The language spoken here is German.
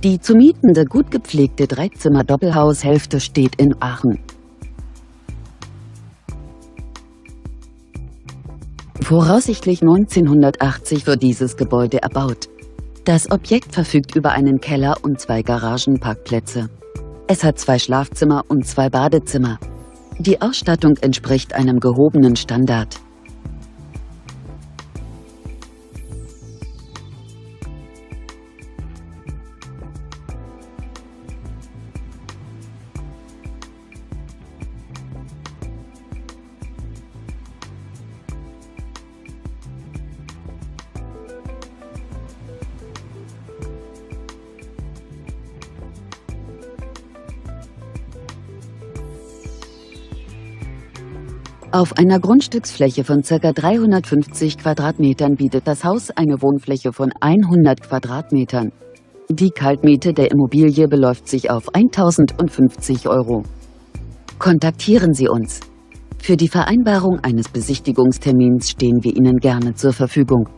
Die zu mietende, gut gepflegte Dreizimmer-Doppelhaushälfte steht in Aachen. Voraussichtlich 1980 wird dieses Gebäude erbaut. Das Objekt verfügt über einen Keller und 2 Garagenparkplätze. Es hat 2 Schlafzimmer und 2 Badezimmer. Die Ausstattung entspricht einem gehobenen Standard. Auf einer Grundstücksfläche von ca. 350 Quadratmetern bietet das Haus eine Wohnfläche von 100 Quadratmetern. Die Kaltmiete der Immobilie beläuft sich auf 1.050 €. Kontaktieren Sie uns. Für die Vereinbarung eines Besichtigungstermins stehen wir Ihnen gerne zur Verfügung.